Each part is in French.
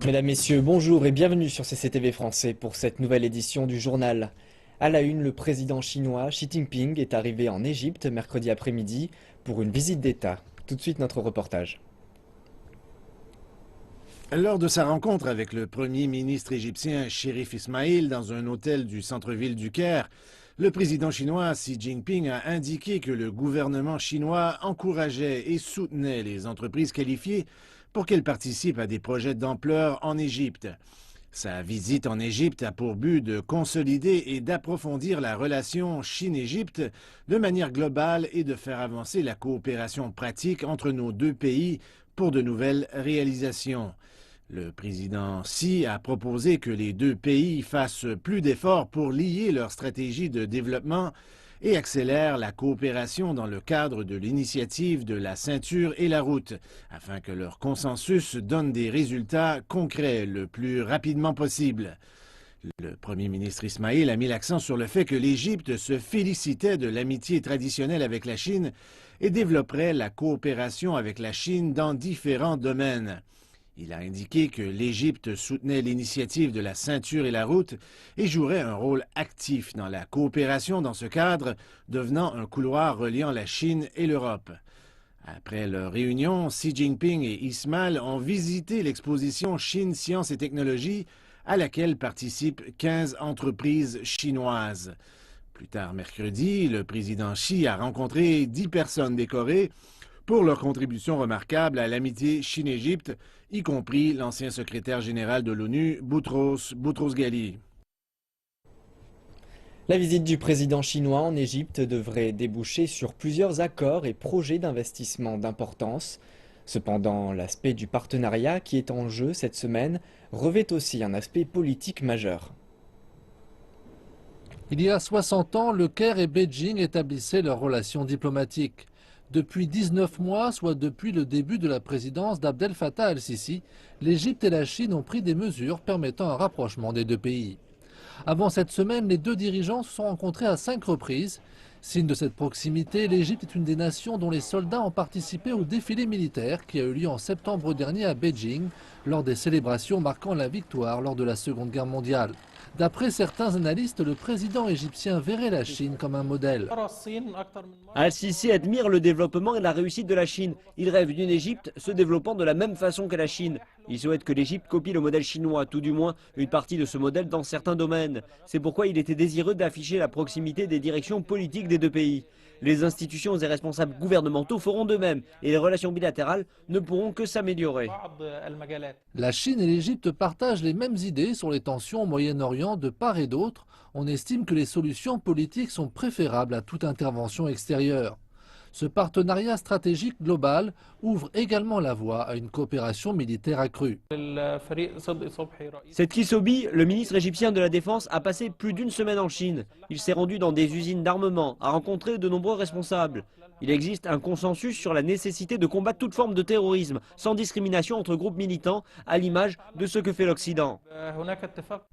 Mesdames, Messieurs, bonjour et bienvenue sur CCTV Français pour cette nouvelle édition du journal. À la une, le président chinois Xi Jinping est arrivé en Égypte mercredi après-midi pour une visite d'État. Tout de suite notre reportage. Lors de sa rencontre avec le premier ministre égyptien Chérif Ismaïl dans un hôtel du centre-ville du Caire, le président chinois Xi Jinping a indiqué que le gouvernement chinois encourageait et soutenait les entreprises qualifiées pour qu'elles participent à des projets d'ampleur en Égypte. Sa visite en Égypte a pour but de consolider et d'approfondir la relation Chine-Égypte de manière globale et de faire avancer la coopération pratique entre nos deux pays pour de nouvelles réalisations. Le président Xi a proposé que les deux pays fassent plus d'efforts pour lier leur stratégie de développement et accélèrent la coopération dans le cadre de l'initiative de la ceinture et la route, afin que leur consensus donne des résultats concrets le plus rapidement possible. Le premier ministre Ismaïl a mis l'accent sur le fait que l'Égypte se félicitait de l'amitié traditionnelle avec la Chine et développerait la coopération avec la Chine dans différents domaines. Il a indiqué que l'Égypte soutenait l'initiative de la ceinture et la route et jouerait un rôle actif dans la coopération dans ce cadre, devenant un couloir reliant la Chine et l'Europe. Après leur réunion, Xi Jinping et Ismail ont visité l'exposition Chine Sciences et Technologies, à laquelle participent 15 entreprises chinoises. Plus tard mercredi, le président Xi a rencontré 10 personnes décorées pour leur contribution remarquable à l'amitié Chine-Égypte, y compris l'ancien secrétaire général de l'ONU, Boutros-Ghali. La visite du président chinois en Égypte devrait déboucher sur plusieurs accords et projets d'investissement d'importance. Cependant, l'aspect du partenariat qui est en jeu cette semaine revêt aussi un aspect politique majeur. Il y a 60 ans, le Caire et Beijing établissaient leurs relations diplomatiques. Depuis 19 mois, soit depuis le début de la présidence d'Abdel Fattah el-Sisi, l'Égypte et la Chine ont pris des mesures permettant un rapprochement des deux pays. Avant cette semaine, les deux dirigeants se sont rencontrés à 5 reprises. Signe de cette proximité, l'Égypte est une des nations dont les soldats ont participé au défilé militaire qui a eu lieu en septembre dernier à Beijing, lors des célébrations marquant la victoire lors de la Seconde Guerre mondiale. D'après certains analystes, le président égyptien verrait la Chine comme un modèle. Al-Sisi admire le développement et la réussite de la Chine. Il rêve d'une Égypte se développant de la même façon que la Chine. Il souhaite que l'Égypte copie le modèle chinois, tout du moins une partie de ce modèle dans certains domaines. C'est pourquoi il était désireux d'afficher la proximité des directions politiques des deux pays. Les institutions et responsables gouvernementaux feront de même et les relations bilatérales ne pourront que s'améliorer. La Chine et l'Égypte partagent les mêmes idées sur les tensions au Moyen-Orient de part et d'autre. On estime que les solutions politiques sont préférables à toute intervention extérieure. Ce partenariat stratégique global ouvre également la voie à une coopération militaire accrue. Cette Sobi, le ministre égyptien de la Défense, a passé plus d'une semaine en Chine. Il s'est rendu dans des usines d'armement, a rencontré de nombreux responsables. Il existe un consensus sur la nécessité de combattre toute forme de terrorisme, sans discrimination entre groupes militants, à l'image de ce que fait l'Occident.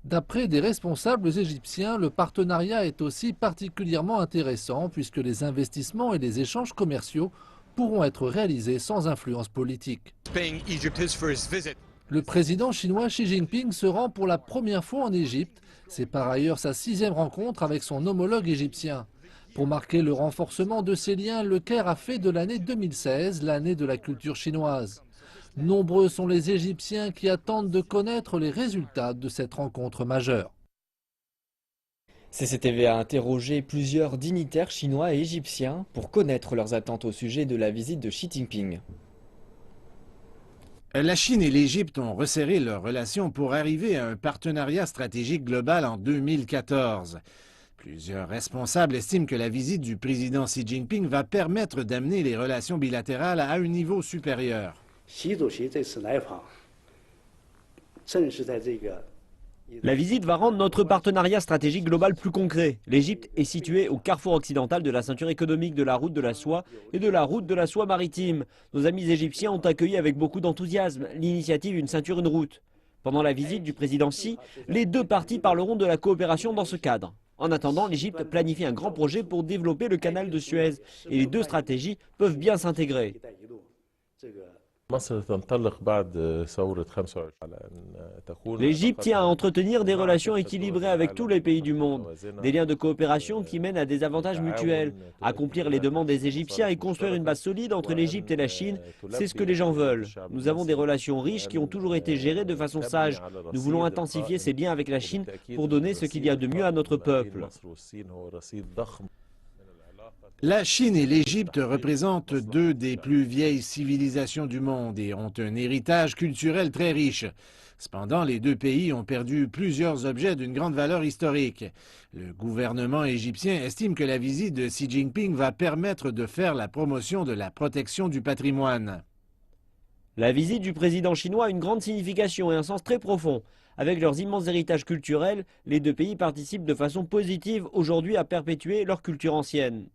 D'après des responsables égyptiens, le partenariat est aussi particulièrement intéressant puisque les investissements et les échanges commerciaux pourront être réalisés sans influence politique. Le président chinois Xi Jinping se rend pour la première fois en Égypte. C'est par ailleurs sa 6e rencontre avec son homologue égyptien. Pour marquer le renforcement de ces liens, le Caire a fait de l'année 2016 l'année de la culture chinoise. Nombreux sont les Égyptiens qui attendent de connaître les résultats de cette rencontre majeure. CCTV a interrogé plusieurs dignitaires chinois et égyptiens pour connaître leurs attentes au sujet de la visite de Xi Jinping. La Chine et l'Égypte ont resserré leurs relations pour arriver à un partenariat stratégique global en 2014. Plusieurs responsables estiment que la visite du président Xi Jinping va permettre d'amener les relations bilatérales à un niveau supérieur. La visite va rendre notre partenariat stratégique global plus concret. L'Égypte est située au carrefour occidental de la ceinture économique de la route de la soie et de la route de la soie maritime. Nos amis égyptiens ont accueilli avec beaucoup d'enthousiasme l'initiative Une ceinture, une route. Pendant la visite du président Xi, les deux parties parleront de la coopération dans ce cadre. En attendant, l'Égypte planifie un grand projet pour développer le canal de Suez et les deux stratégies peuvent bien s'intégrer. L'Égypte tient à entretenir des relations équilibrées avec tous les pays du monde, des liens de coopération qui mènent à des avantages mutuels. Accomplir les demandes des Égyptiens et construire une base solide entre l'Égypte et la Chine, c'est ce que les gens veulent. Nous avons des relations riches qui ont toujours été gérées de façon sage. Nous voulons intensifier ces liens avec la Chine pour donner ce qu'il y a de mieux à notre peuple. La Chine et l'Égypte représentent deux des plus vieilles civilisations du monde et ont un héritage culturel très riche. Cependant, les deux pays ont perdu plusieurs objets d'une grande valeur historique. Le gouvernement égyptien estime que la visite de Xi Jinping va permettre de faire la promotion de la protection du patrimoine. La visite du président chinois a une grande signification et un sens très profond. Avec leurs immenses héritages culturels, les deux pays participent de façon positive aujourd'hui à perpétuer leur culture ancienne.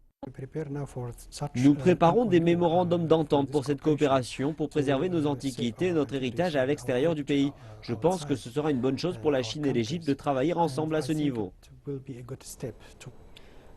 Nous préparons des mémorandums d'entente pour cette coopération, pour préserver nos antiquités et notre héritage à l'extérieur du pays. Je pense que ce sera une bonne chose pour la Chine et l'Égypte de travailler ensemble à ce niveau.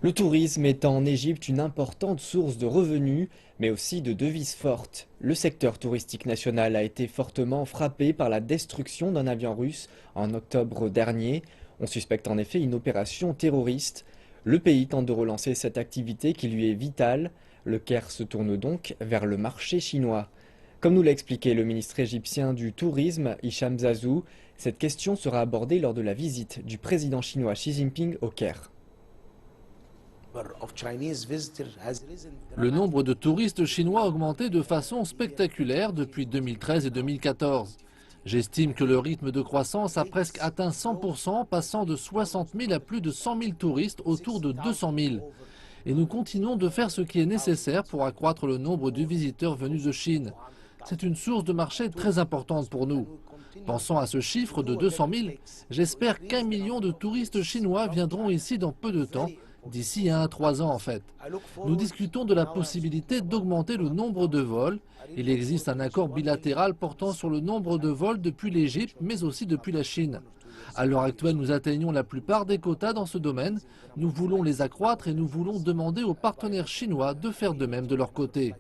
Le tourisme est en Égypte une importante source de revenus, mais aussi de devises fortes. Le secteur touristique national a été fortement frappé par la destruction d'un avion russe en octobre dernier. On suspecte en effet une opération terroriste. Le pays tente de relancer cette activité qui lui est vitale. Le Caire se tourne donc vers le marché chinois. Comme nous l'a expliqué le ministre égyptien du Tourisme, Hicham Zazou, cette question sera abordée lors de la visite du président chinois Xi Jinping au Caire. Le nombre de touristes chinois a augmenté de façon spectaculaire depuis 2013 et 2014. J'estime que le rythme de croissance a presque atteint 100%, passant de 60 000 à plus de 100 000 touristes autour de 200 000. Et nous continuons de faire ce qui est nécessaire pour accroître le nombre de visiteurs venus de Chine. C'est une source de marché très importante pour nous. Pensant à ce chiffre de 200 000, j'espère qu'1 million de touristes chinois viendront ici dans peu de temps, d'ici 1 à 3 ans en fait. Nous discutons de la possibilité d'augmenter le nombre de vols. Il existe un accord bilatéral portant sur le nombre de vols depuis l'Égypte, mais aussi depuis la Chine. À l'heure actuelle, nous atteignons la plupart des quotas dans ce domaine. Nous voulons les accroître et nous voulons demander aux partenaires chinois de faire de même de leur côté.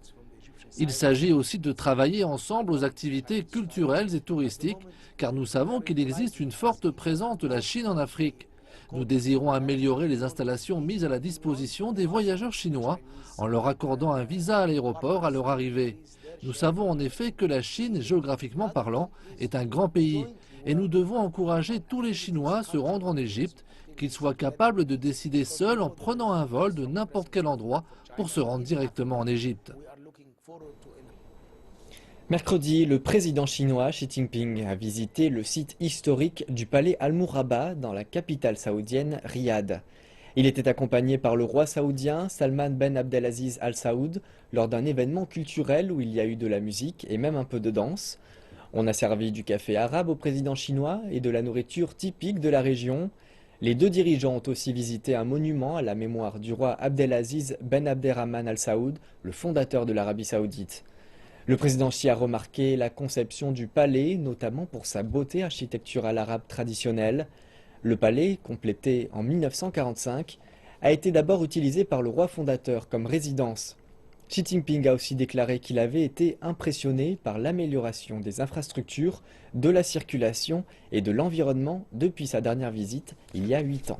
Il s'agit aussi de travailler ensemble aux activités culturelles et touristiques, car nous savons qu'il existe une forte présence de la Chine en Afrique. Nous désirons améliorer les installations mises à la disposition des voyageurs chinois en leur accordant un visa à l'aéroport à leur arrivée. Nous savons en effet que la Chine, géographiquement parlant, est un grand pays et nous devons encourager tous les Chinois à se rendre en Égypte, qu'ils soient capables de décider seuls en prenant un vol de n'importe quel endroit pour se rendre directement en Égypte. Mercredi, le président chinois Xi Jinping a visité le site historique du palais Al-Mourabba dans la capitale saoudienne, Riyad. Il était accompagné par le roi saoudien Salman Ben Abdelaziz Al Saoud lors d'un événement culturel où il y a eu de la musique et même un peu de danse. On a servi du café arabe au président chinois et de la nourriture typique de la région. Les deux dirigeants ont aussi visité un monument à la mémoire du roi Abdelaziz Ben Abderrahman Al Saoud, le fondateur de l'Arabie saoudite. Le président Xi a remarqué la conception du palais, notamment pour sa beauté architecturale arabe traditionnelle. Le palais, complété en 1945, a été d'abord utilisé par le roi fondateur comme résidence. Xi Jinping a aussi déclaré qu'il avait été impressionné par l'amélioration des infrastructures, de la circulation et de l'environnement depuis sa dernière visite il y a 8 ans.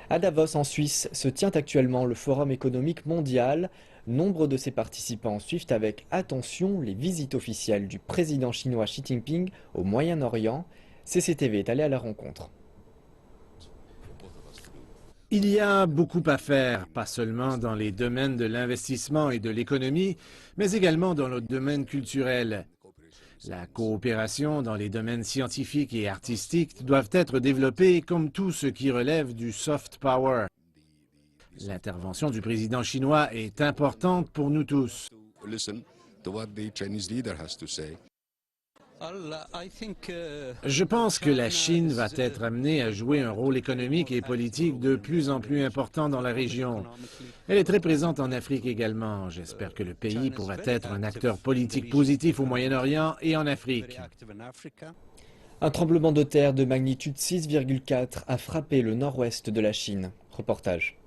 À Davos, en Suisse, se tient actuellement le Forum économique mondial. Nombre de ses participants suivent avec attention les visites officielles du président chinois Xi Jinping au Moyen-Orient. CCTV est allé à la rencontre. Il y a beaucoup à faire, pas seulement dans les domaines de l'investissement et de l'économie, mais également dans le domaine culturel. La coopération dans les domaines scientifiques et artistiques doivent être développées comme tout ce qui relève du soft power. L'intervention du président chinois est importante pour nous tous. Je pense que la Chine va être amenée à jouer un rôle économique et politique de plus en plus important dans la région. Elle est très présente en Afrique également. J'espère que le pays pourra être un acteur politique positif au Moyen-Orient et en Afrique. Un tremblement de terre de magnitude 6,4 a frappé le nord-ouest de la Chine. Reportage.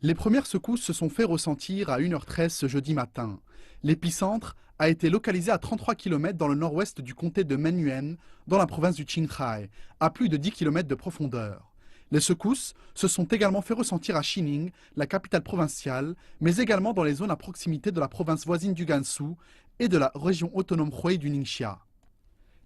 Les premières secousses se sont fait ressentir à 1h13 ce jeudi matin. L'épicentre a été localisé à 33 km dans le nord-ouest du comté de Menyuan, dans la province du Qinghai, à plus de 10 km de profondeur. Les secousses se sont également fait ressentir à Xining, la capitale provinciale, mais également dans les zones à proximité de la province voisine du Gansu et de la région autonome Hubei du Ningxia.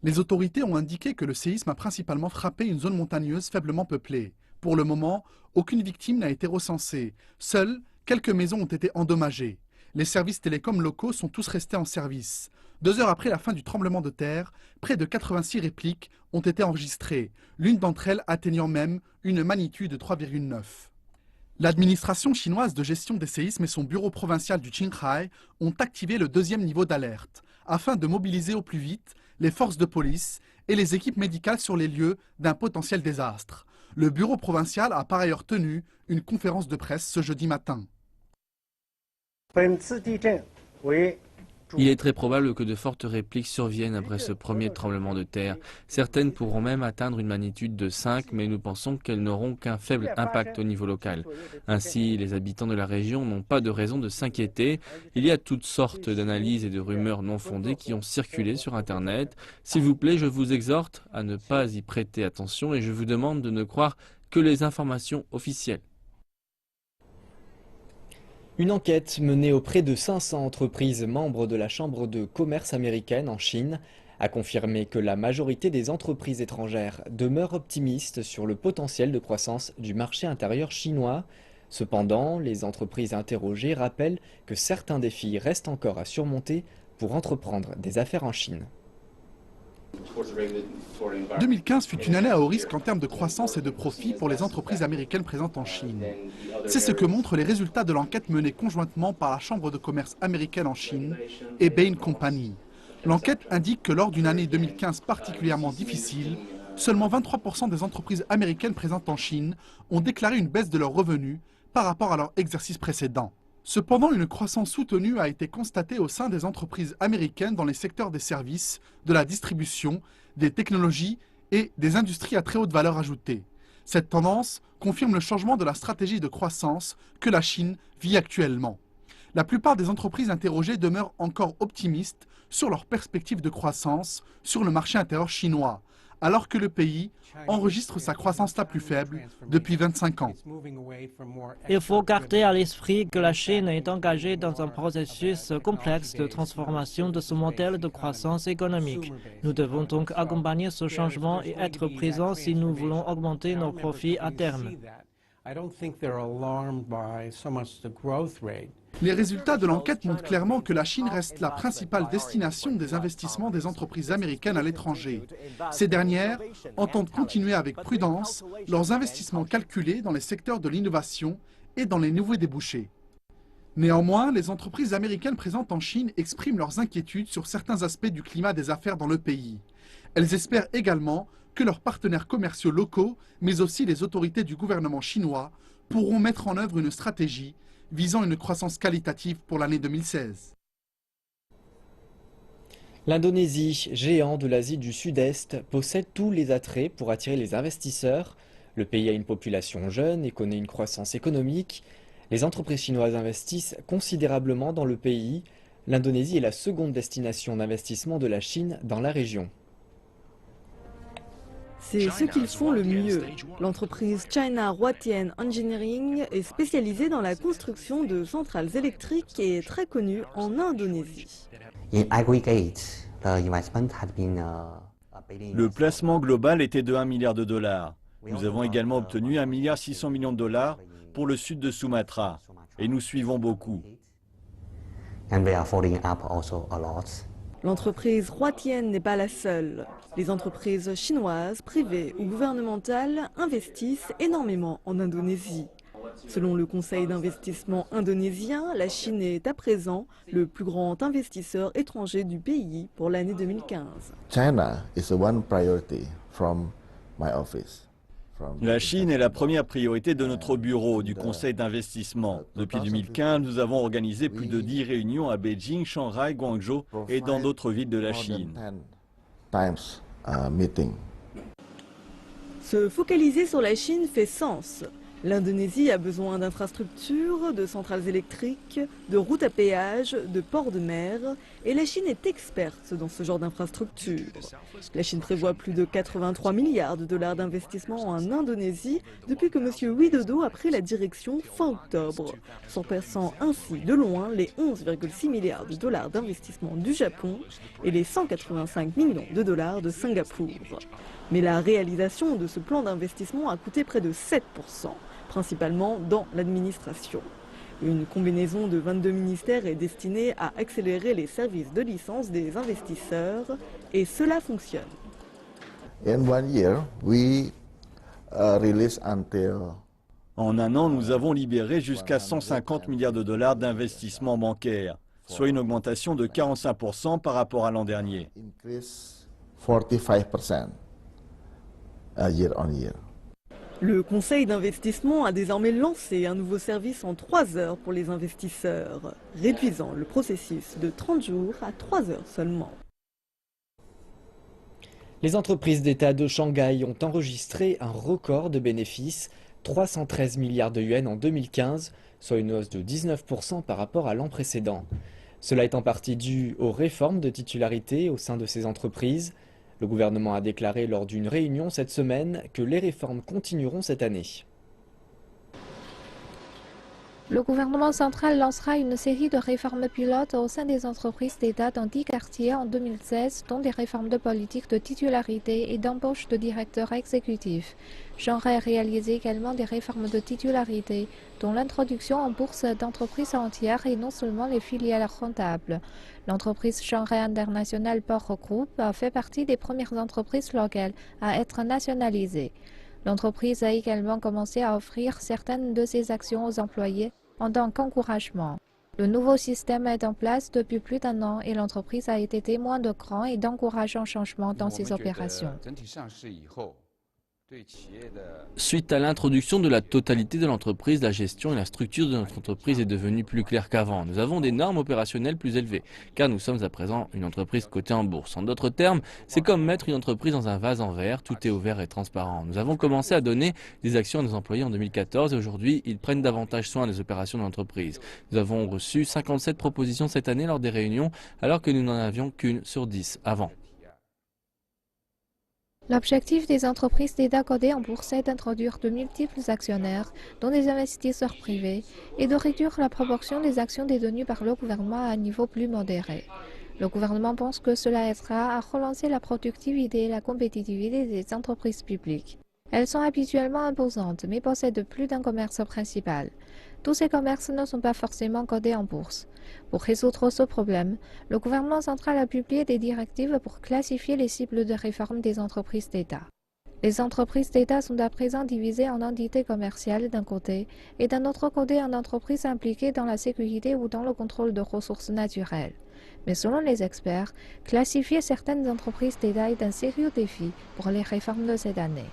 Les autorités ont indiqué que le séisme a principalement frappé une zone montagneuse faiblement peuplée. Pour le moment, aucune victime n'a été recensée. Seules quelques maisons ont été endommagées. Les services télécoms locaux sont tous restés en service. 2 heures après la fin du tremblement de terre, près de 86 répliques ont été enregistrées, l'une d'entre elles atteignant même une magnitude de 3,9. L'administration chinoise de gestion des séismes et son bureau provincial du Qinghai ont activé le 2e niveau d'alerte, afin de mobiliser au plus vite les forces de police et les équipes médicales sur les lieux d'un potentiel désastre. Le bureau provincial a par ailleurs tenu une conférence de presse ce jeudi matin. Il est très probable que de fortes répliques surviennent après ce premier tremblement de terre. Certaines pourront même atteindre une magnitude de 5, mais nous pensons qu'elles n'auront qu'un faible impact au niveau local. Ainsi, les habitants de la région n'ont pas de raison de s'inquiéter. Il y a toutes sortes d'analyses et de rumeurs non fondées qui ont circulé sur Internet. S'il vous plaît, je vous exhorte à ne pas y prêter attention et je vous demande de ne croire que les informations officielles. Une enquête menée auprès de 500 entreprises membres de la Chambre de commerce américaine en Chine a confirmé que la majorité des entreprises étrangères demeurent optimistes sur le potentiel de croissance du marché intérieur chinois. Cependant, les entreprises interrogées rappellent que certains défis restent encore à surmonter pour entreprendre des affaires en Chine. 2015 fut une année à haut risque en termes de croissance et de profit pour les entreprises américaines présentes en Chine. C'est ce que montrent les résultats de l'enquête menée conjointement par la Chambre de commerce américaine en Chine et Bain Company. L'enquête indique que lors d'une année 2015 particulièrement difficile, seulement 23% des entreprises américaines présentes en Chine ont déclaré une baisse de leurs revenus par rapport à leur exercice précédent. Cependant, une croissance soutenue a été constatée au sein des entreprises américaines dans les secteurs des services, de la distribution, des technologies et des industries à très haute valeur ajoutée. Cette tendance confirme le changement de la stratégie de croissance que la Chine vit actuellement. La plupart des entreprises interrogées demeurent encore optimistes sur leurs perspectives de croissance sur le marché intérieur chinois, alors que le pays enregistre sa croissance la plus faible depuis 25 ans. Il faut garder à l'esprit que la Chine est engagée dans un processus complexe de transformation de ce modèle de croissance économique. Nous devons donc accompagner ce changement et être présents si nous voulons augmenter nos profits à terme. Les résultats de l'enquête montrent clairement que la Chine reste la principale destination des investissements des entreprises américaines à l'étranger. Ces dernières entendent continuer avec prudence leurs investissements calculés dans les secteurs de l'innovation et dans les nouveaux débouchés. Néanmoins, les entreprises américaines présentes en Chine expriment leurs inquiétudes sur certains aspects du climat des affaires dans le pays. Elles espèrent également que leurs partenaires commerciaux locaux, mais aussi les autorités du gouvernement chinois, pourront mettre en œuvre une stratégie visant une croissance qualitative pour l'année 2016. L'Indonésie, géant de l'Asie du Sud-Est, possède tous les attraits pour attirer les investisseurs. Le pays a une population jeune et connaît une croissance économique. Les entreprises chinoises investissent considérablement dans le pays. L'Indonésie est la seconde destination d'investissement de la Chine dans la région. C'est ce qu'ils font le mieux. L'entreprise China Huatian Engineering est spécialisée dans la construction de centrales électriques et est très connue en Indonésie. Le placement global était de 1 milliard de dollars. Nous avons également obtenu 1,6 milliard de dollars pour le sud de Sumatra. Et nous suivons beaucoup. L'entreprise Huatian n'est pas la seule. Les entreprises chinoises, privées ou gouvernementales investissent énormément en Indonésie. Selon le Conseil d'investissement indonésien, la Chine est à présent le plus grand investisseur étranger du pays pour l'année 2015. La Chine est la première priorité de notre bureau du Conseil d'investissement. Depuis 2015, nous avons organisé plus de 10 réunions à Beijing, Shanghai, Guangzhou et dans d'autres villes de la Chine. Se focaliser sur la Chine fait sens. L'Indonésie a besoin d'infrastructures, de centrales électriques, de routes à péage, de ports de mer, et la Chine est experte dans ce genre d'infrastructures. La Chine prévoit plus de 83 milliards de dollars d'investissement en Indonésie depuis que M. Widodo a pris la direction fin octobre, surpassant ainsi de loin les 11,6 milliards de dollars d'investissement du Japon et les 185 millions de dollars de Singapour. Mais la réalisation de ce plan d'investissement a coûté près de 7%. Principalement dans l'administration. Une combinaison de 22 ministères est destinée à accélérer les services de licence des investisseurs et cela fonctionne. En un an, nous avons libéré jusqu'à 150 milliards de dollars d'investissements bancaires, soit une augmentation de 45% par rapport à l'an dernier. 45% year on year. Le conseil d'investissement a désormais lancé un nouveau service en 3 heures pour les investisseurs, réduisant le processus de 30 jours à 3 heures seulement. Les entreprises d'État de Shanghai ont enregistré un record de bénéfices, 313 milliards de yuans en 2015, soit une hausse de 19% par rapport à l'an précédent. Cela est en partie dû aux réformes de titularité au sein de ces entreprises. Le gouvernement a déclaré lors d'une réunion cette semaine que les réformes continueront cette année. Le gouvernement central lancera une série de réformes pilotes au sein des entreprises d'État dans 10 quartiers en 2016, dont des réformes de politique de titularité et d'embauche de directeurs exécutifs. Shanghai réalise également des réformes de titularité, dont l'introduction en bourse d'entreprises entières et non seulement les filiales rentables. L'entreprise Shanghai International Port Group a fait partie des premières entreprises locales à être nationalisées. L'entreprise a également commencé à offrir certaines de ses actions aux employés en tant qu'encouragement. Le nouveau système est en place depuis plus d'1 an et l'entreprise a été témoin de grands et d'encourageants changements dans ses opérations. Suite à l'introduction de la totalité de l'entreprise, la gestion et la structure de notre entreprise est devenue plus claire qu'avant. Nous avons des normes opérationnelles plus élevées, car nous sommes à présent une entreprise cotée en bourse. En d'autres termes, c'est comme mettre une entreprise dans un vase en verre, tout est ouvert et transparent. Nous avons commencé à donner des actions à nos employés en 2014 et aujourd'hui, ils prennent davantage soin des opérations de l'entreprise. Nous avons reçu 57 propositions cette année lors des réunions, alors que nous n'en avions qu'une sur 10 avant. L'objectif des entreprises d'État cotées en bourse est d'introduire de multiples actionnaires, dont des investisseurs privés, et de réduire la proportion des actions détenues par le gouvernement à un niveau plus modéré. Le gouvernement pense que cela aidera à relancer la productivité et la compétitivité des entreprises publiques. Elles sont habituellement imposantes, mais possèdent plus d'un commerce principal. Tous ces commerces ne sont pas forcément cotés en bourse. Pour résoudre ce problème, le gouvernement central a publié des directives pour classifier les cibles de réforme des entreprises d'État. Les entreprises d'État sont à présent divisées en entités commerciales d'un côté et d'un autre côté en entreprises impliquées dans la sécurité ou dans le contrôle de ressources naturelles. Mais selon les experts, classifier certaines entreprises d'État est un sérieux défi pour les réformes de cette année.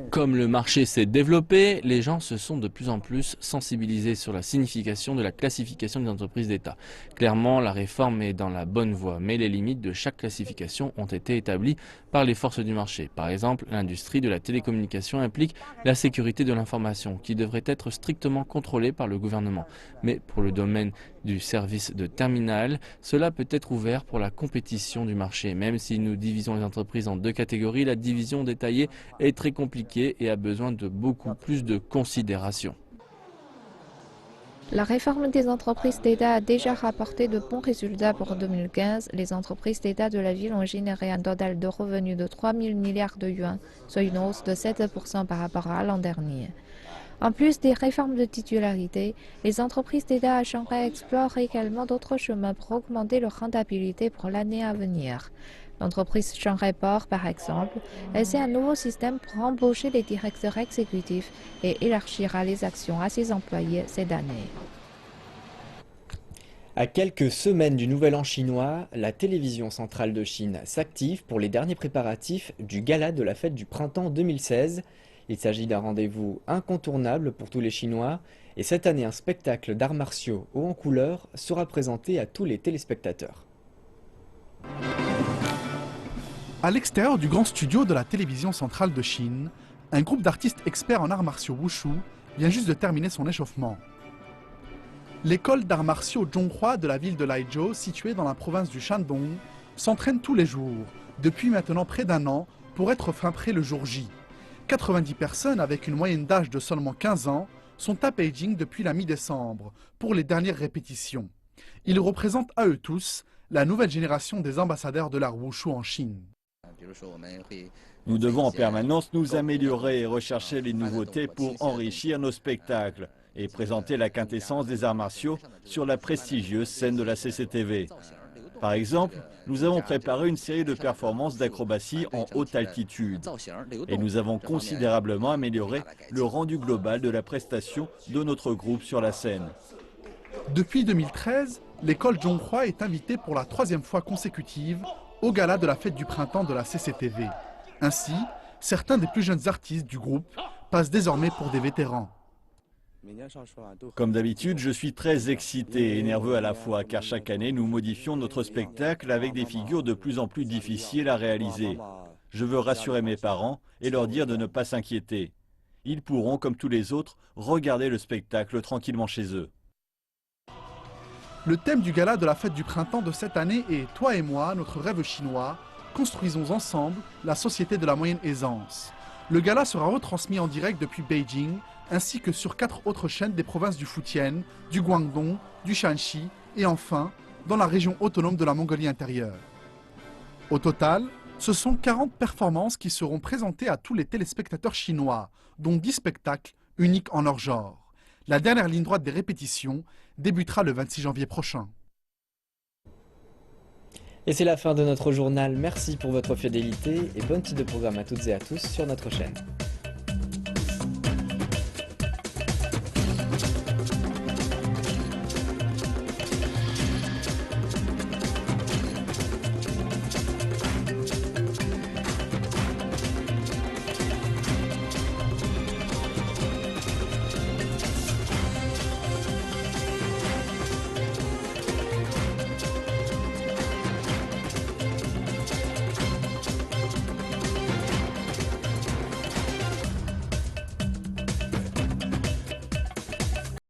Comme le marché s'est développé, les gens se sont de plus en plus sensibilisés sur la signification de la classification des entreprises d'État. Clairement, la réforme est dans la bonne voie, mais les limites de chaque classification ont été établies par les forces du marché. Par exemple, l'industrie de la télécommunication implique la sécurité de l'information, qui devrait être strictement contrôlée par le gouvernement. Mais pour le domaine du service de terminal, cela peut être ouvert pour la compétition du marché. Même si nous divisons les entreprises en 2 catégories, la division détaillée est très compliquée et a besoin de beaucoup plus de considération. La réforme des entreprises d'État a déjà rapporté de bons résultats pour 2015. Les entreprises d'État de la ville ont généré un total de revenus de 3 000 milliards de yuans, soit une hausse de 7% par rapport à l'an dernier. En plus des réformes de titularité, les entreprises d'État à Shanghai explorent également d'autres chemins pour augmenter leur rentabilité pour l'année à venir. L'entreprise Shanghai Port, par exemple, essaie un nouveau système pour embaucher les directeurs exécutifs et élargira les actions à ses employés cette année. À quelques semaines du Nouvel An chinois, la télévision centrale de Chine s'active pour les derniers préparatifs du gala de la fête du printemps 2016. Il s'agit d'un rendez-vous incontournable pour tous les Chinois et cette année un spectacle d'arts martiaux haut en couleur sera présenté à tous les téléspectateurs. À l'extérieur du grand studio de la télévision centrale de Chine, Un groupe d'artistes experts en arts martiaux Wushu vient juste de terminer son échauffement. L'école d'arts martiaux Zhonghua de la ville de Laizhou, située dans la province du Shandong, s'entraîne tous les jours, depuis maintenant près d'un an, pour être fin prêt le jour J. 90 personnes avec une moyenne d'âge de seulement 15 ans sont à Beijing depuis la mi-décembre pour les dernières répétitions. Ils représentent à eux tous la nouvelle génération des ambassadeurs de l'art Wushu en Chine. Nous devons en permanence nous améliorer et rechercher les nouveautés pour enrichir nos spectacles et présenter la quintessence des arts martiaux sur la prestigieuse scène de la CCTV. Par exemple, nous avons préparé une série de performances d'acrobatie en haute altitude et nous avons considérablement amélioré le rendu global de la prestation de notre groupe sur la scène. Depuis 2013, l'école Zhonghua est invitée pour la 3e fois consécutive au gala de la fête du printemps de la CCTV. Ainsi, certains des plus jeunes artistes du groupe passent désormais pour des vétérans. Comme d'habitude, je suis très excité et nerveux à la fois, car chaque année, nous modifions notre spectacle avec des figures de plus en plus difficiles à réaliser. Je veux rassurer mes parents et leur dire de ne pas s'inquiéter. Ils pourront, comme tous les autres, regarder le spectacle tranquillement chez eux. Le thème du gala de la fête du printemps de cette année est « Toi et moi, notre rêve chinois, construisons ensemble la société de la moyenne aisance ». Le gala sera retransmis en direct depuis Beijing, ainsi que sur 4 autres chaînes des provinces du Fujian, du Guangdong, du Shanxi et enfin dans la région autonome de la Mongolie intérieure. Au total, ce sont 40 performances qui seront présentées à tous les téléspectateurs chinois, dont 10 spectacles uniques en leur genre. La dernière ligne droite des répétitions débutera le 26 janvier prochain. Et c'est la fin de notre journal. Merci pour votre fidélité et bonne suite de programme à toutes et à tous sur notre chaîne.